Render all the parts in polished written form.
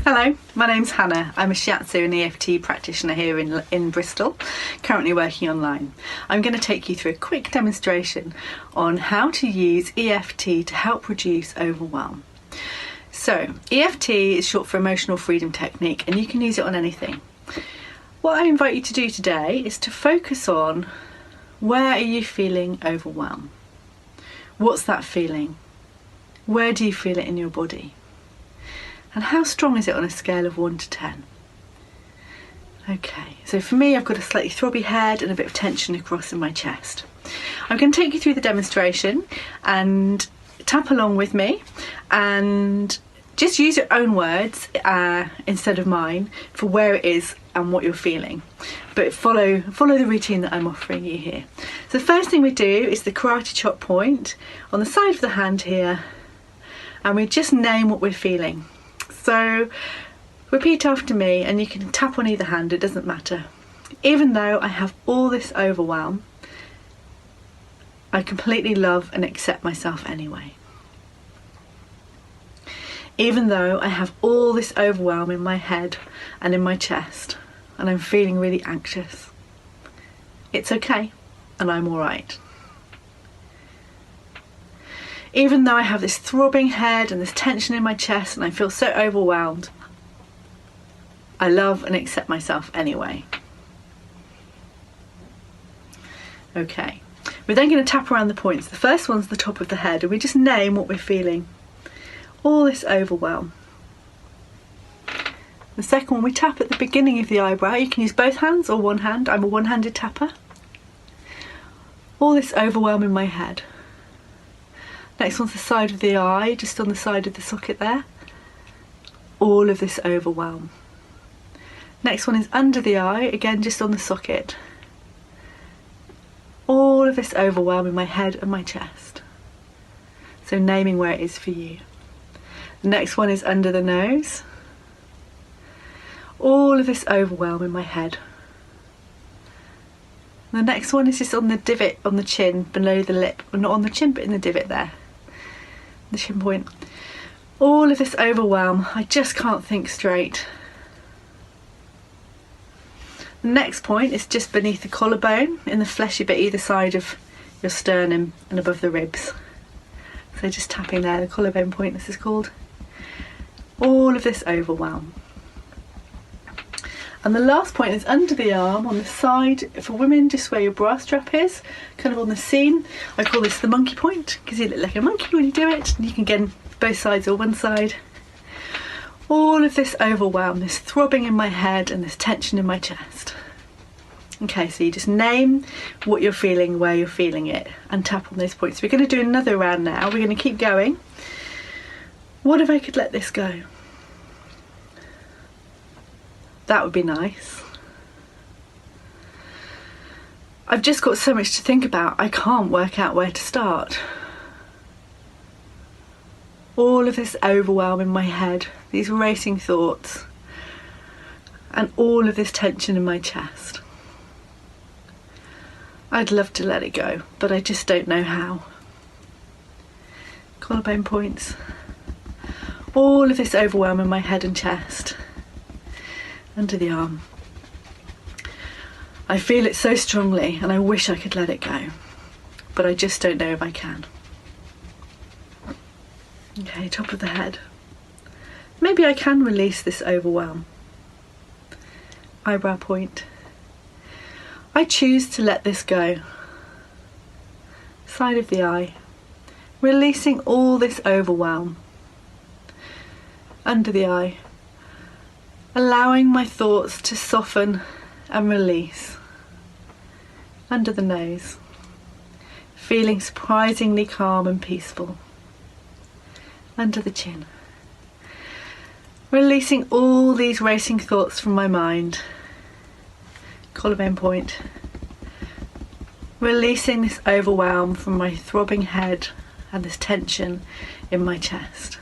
Hello, my name's Hannah. I'm a shiatsu and EFT practitioner here in Bristol, currently working online. I'm going to take you through a quick demonstration on how to use EFT to help reduce overwhelm. So, EFT is short for Emotional Freedom Technique, and you can use it on anything. What I invite you to do today is to focus on where are you feeling overwhelmed? What's that feeling? Where do you feel it in your body? And how strong is it on a scale of 1 to 10? Okay, so for me, I've got a slightly throbby head and a bit of tension across in my chest. I'm going to take you through the demonstration and tap along with me and just use your own words instead of mine for where it is and what you're feeling. But follow the routine that I'm offering you here. So the first thing we do is the karate chop point on the side of the hand here, and we just name what we're feeling. So repeat after me, and you can tap on either hand, it doesn't matter. Even though I have all this overwhelm, I completely love and accept myself anyway. Even though I have all this overwhelm in my head and in my chest, and I'm feeling really anxious, it's okay, and I'm alright. Even though I have this throbbing head and this tension in my chest and I feel so overwhelmed, I love and accept myself anyway. Okay, we're then going to tap around the points. The first one's the top of the head, and we just name what we're feeling. All this overwhelm. The second one, we tap at the beginning of the eyebrow. You can use both hands or one hand. I'm a one-handed tapper. All this overwhelm in my head. Next one's the side of the eye, just on the side of the socket there. All of this overwhelm. Next one is under the eye, again just on the socket. All of this overwhelm in my head and my chest. So naming where it is for you. The next one is under the nose. All of this overwhelm in my head. The next one is just on the divot on the chin, below the lip. Well, not on the chin, but in the divot there. The chin point. All of this overwhelm, I just can't think straight. The next point is just beneath the collarbone, in the fleshy bit either side of your sternum and above the ribs. So just tapping there, the collarbone point, this is called. All of this overwhelm. And the last point is under the arm, on the side, for women, just where your bra strap is, kind of on the seam. I call this the monkey point, because you look like a monkey when you do it, and you can get both sides or one side. All of this overwhelm, this throbbing in my head and this tension in my chest. Okay, so you just name what you're feeling, where you're feeling it, and tap on those points. We're going to do another round now. We're going to keep going. What if I could let this go? That would be nice. I've just got so much to think about, I can't work out where to start. All of this overwhelm in my head, these racing thoughts, and all of this tension in my chest. I'd love to let it go, but I just don't know how. Collarbone points. All of this overwhelm in my head and chest. Under the arm. I feel it so strongly and I wish I could let it go, but I just don't know if I can. Okay, top of the head. Maybe I can release this overwhelm. Eyebrow point. I choose to let this go. Side of the eye. Releasing all this overwhelm. Under the eye. Allowing my thoughts to soften and release. Under the nose. Feeling surprisingly calm and peaceful. Under the chin. Releasing all these racing thoughts from my mind. Collarbone point. Releasing this overwhelm from my throbbing head and this tension in my chest.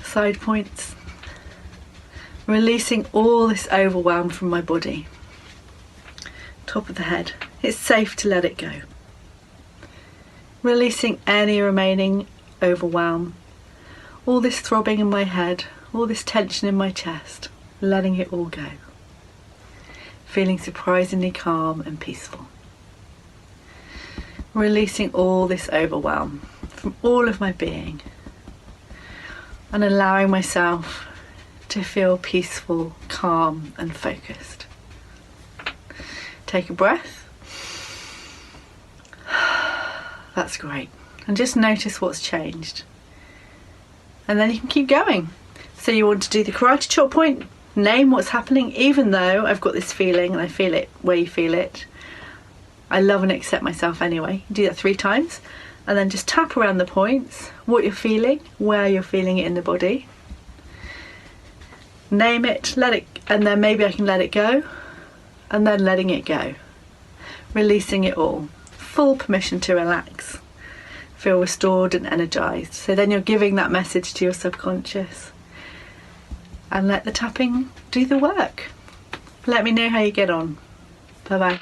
Side points. Releasing all this overwhelm from my body. Top of the head. It's safe to let it go. Releasing any remaining overwhelm, all this throbbing in my head, all this tension in my chest, letting it all go. Feeling surprisingly calm and peaceful. Releasing all this overwhelm from all of my being and allowing myself to feel peaceful, calm and focused. Take a breath. That's great. And just notice what's changed. And then you can keep going. So you want to do the karate chop point, name what's happening, even though I've got this feeling and I feel it where you feel it. I love and accept myself anyway. Do that 3 times and then just tap around the points, what you're feeling, where you're feeling it in the body. Name it, let it, and then maybe I can let it go, and then letting it go. Releasing it all. Full permission to relax. Feel restored and energized. So then you're giving that message to your subconscious. And let the tapping do the work. Let me know how you get on. Bye bye.